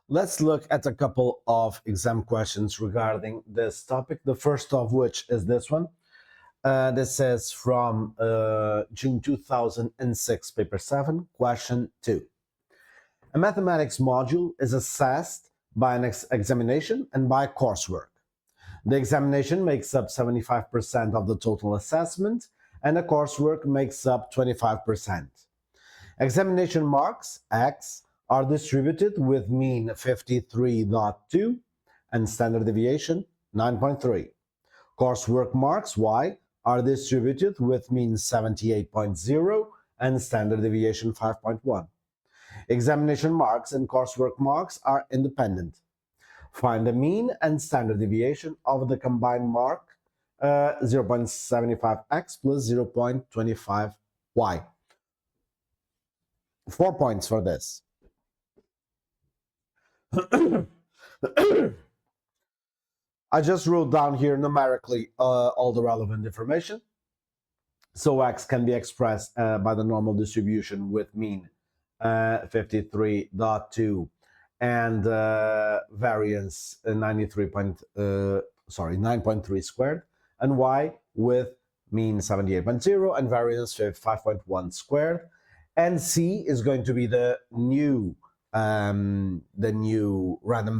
Let's look at a couple of exam questions regarding this topic. The first of which is this one. This is from June 2006, paper 7, question 2. A mathematics module is assessed by an examination and by coursework. The examination makes up 75% of the total assessment, and the coursework makes up 25%. Examination marks, X, are distributed with mean 53.2 and standard deviation 9.3. Coursework marks, Y, are distributed with mean 78.0 and standard deviation 5.1. Examination marks and coursework marks are independent. Find the mean and standard deviation of the combined mark 0.75x plus 0.25y. 4 points for this. I just wrote down here numerically all the relevant information. So x can be expressed by the normal distribution with mean 53.2 and variance 9.3 squared, and y with mean 78.0 and variance 5.1 squared. And c is going to be the new random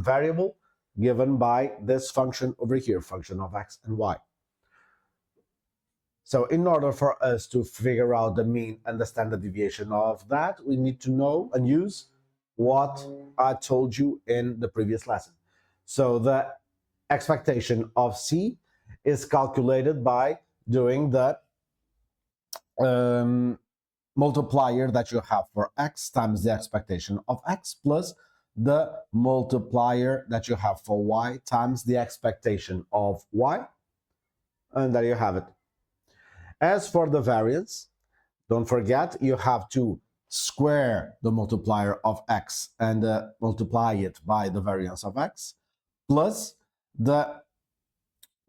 variable given by this function over here, function of x and y. So in order for us to figure out the mean and the standard deviation of that, we need to know and use what I told you in the previous lesson. So the expectation of c is calculated by doing the multiplier that you have for x times the expectation of x plus the multiplier that you have for y times the expectation of y, and there you have it. As for the variance, don't forget you have to square the multiplier of x and multiply it by the variance of x plus the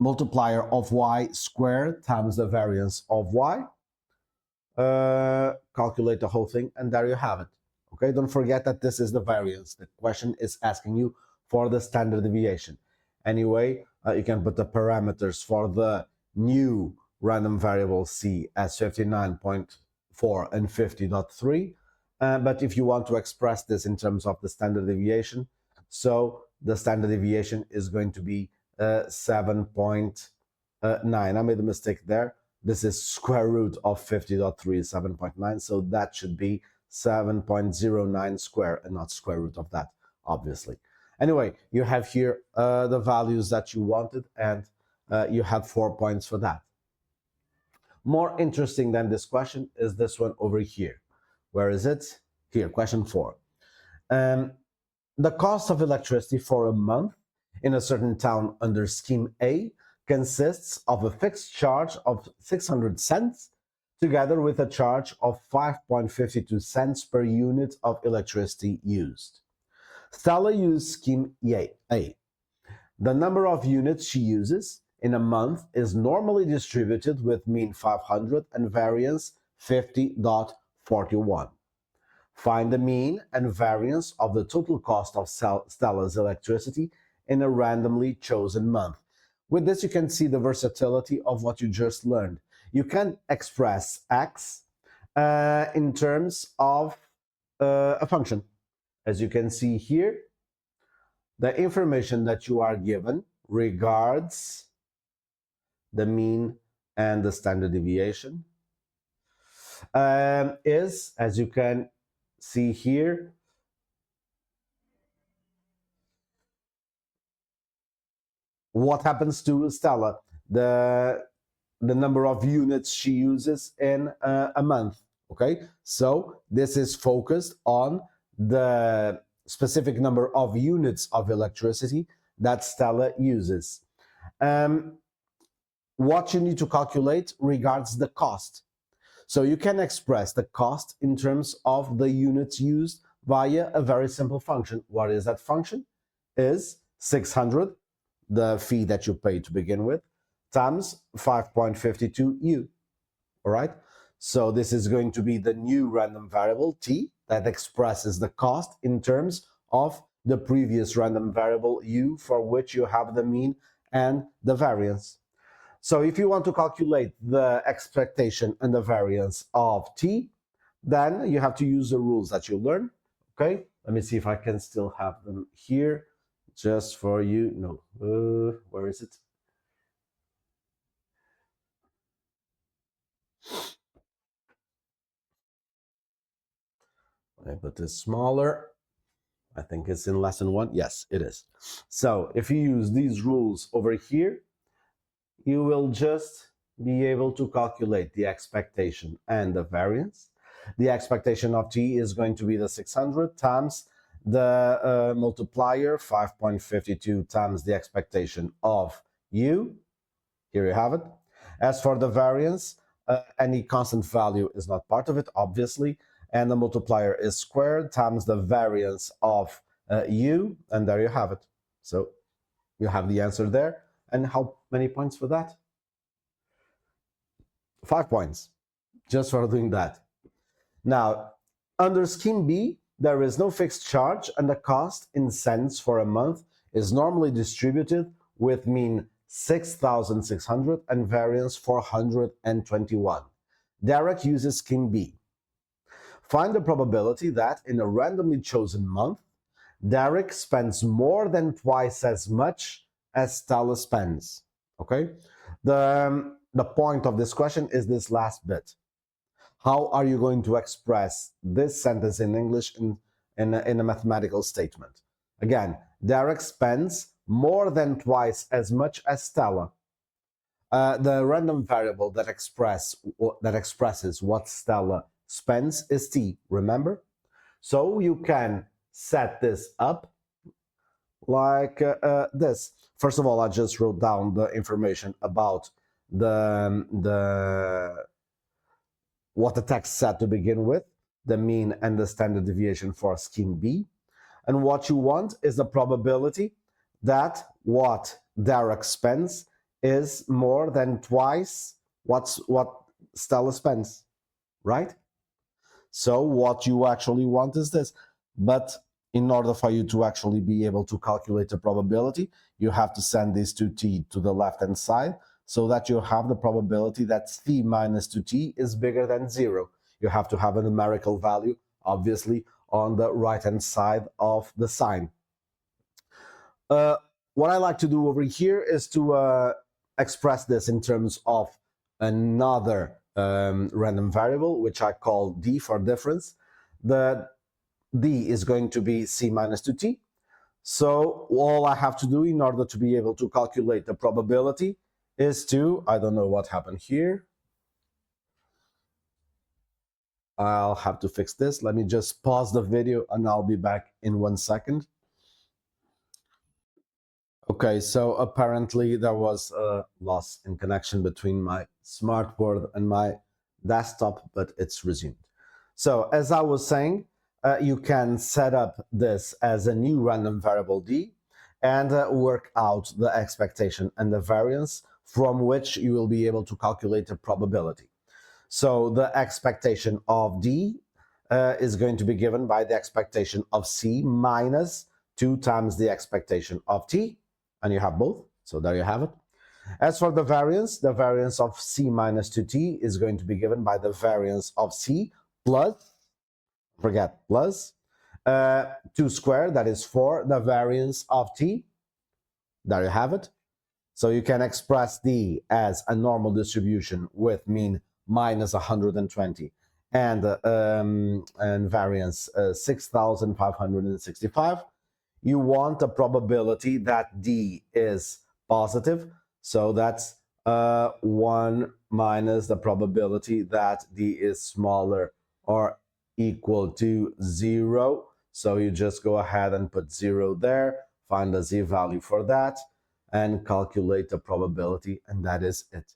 multiplier of y squared times the variance of y. Calculate the whole thing, and there you have it. Okay, don't forget that this is the variance. The question is asking you for the standard deviation. Anyway, you can put the parameters for the new random variable c as 59.4 and 50.3. But if you want to express this in terms of the standard deviation, so the standard deviation is going to be 7.9. I made a mistake there. This is square root of 50.3 is 7.9, so that should be 7.09 square and not square root of that, obviously. Anyway, you have here the values that you wanted, and you have 4 points for that. More interesting than this question is this one over here. Where is it? Here, question 4. The cost of electricity for a month in a certain town under scheme A consists of a fixed charge of 600 cents together with a charge of 5.52 cents per unit of electricity used. Stella used scheme A. The number of units she uses in a month is normally distributed with mean 500 and variance 50.41. Find the mean and variance of the total cost of Stella's electricity in a randomly chosen month. With this, you can see the versatility of what you just learned. You can express x in terms of a function. As you can see here, the information that you are given regards the mean and the standard deviation is, as you can see here, what happens to Stella, the number of units she uses in a month. Okay, so this is focused on the specific number of units of electricity that Stella uses. What you need to calculate regards the cost. So you can express the cost in terms of the units used via a very simple function. What is that function? Is 600, the fee that you pay to begin with, times 5.52u. All right? So this is going to be the new random variable t that expresses the cost in terms of the previous random variable u, for which you have the mean and the variance. So if you want to calculate the expectation and the variance of t, then you have to use the rules that you learn. Okay, let me see if I can still have them here just for you. No, where is it? I put this smaller. I think it's in lesson 1. Yes, it is. So if you use these rules over here, you will just be able to calculate the expectation and the variance. The expectation of t is going to be the 600 times the multiplier, 5.52 times the expectation of u. Here you have it. As for the variance, any constant value is not part of it, obviously, and the multiplier is squared times the variance of u, and there you have it. So you have the answer there. And how many points for that? 5 points, just for doing that. Now, under scheme B, there is no fixed charge, and the cost in cents for a month is normally distributed with mean 6,600 and variance 421. Derek uses scheme B. Find the probability that in a randomly chosen month, Derek spends more than twice as much as Stella spends. Okay? The point of this question is this last bit. How are you going to express this sentence in English in a mathematical statement? Again, Derek spends more than twice as much as Stella. The random variable that expresses what Stella spends is t, remember? So you can set this up like this. First of all, I just wrote down the information about what the text said to begin with, the mean and the standard deviation for scheme B. And what you want is the probability that what Derek spends is more than twice what Stella spends, right? So what you actually want is this. But in order for you to actually be able to calculate the probability, you have to send this 2t to the left-hand side so that you have the probability that c minus 2t is bigger than 0. You have to have a numerical value, obviously, on the right-hand side of the sign. What I like to do over here is to express this in terms of another random variable, which I call d for difference. The d is going to be c minus 2t. So all I have to do in order to be able to calculate the probability is to, I don't know what happened here. I'll have to fix this. Let me just pause the video and I'll be back in 1 second. Okay, so apparently there was a loss in connection between my smartboard and my desktop, but it's resumed. So as I was saying, you can set up this as a new random variable d and work out the expectation and the variance from which you will be able to calculate the probability. So the expectation of d is going to be given by the expectation of c minus 2 times the expectation of t, and you have both, so there you have it. As for the variance of c minus 2t is going to be given by the variance of c plus, forget plus, 2 squared, that is 4, the variance of t. There you have it. So you can express d as a normal distribution with mean minus 120 and variance 6,565. You want a probability that d is positive, so that's 1 minus the probability that d is smaller or equal to 0. So you just go ahead and put 0 there, find the z value for that, and calculate the probability, and that is it.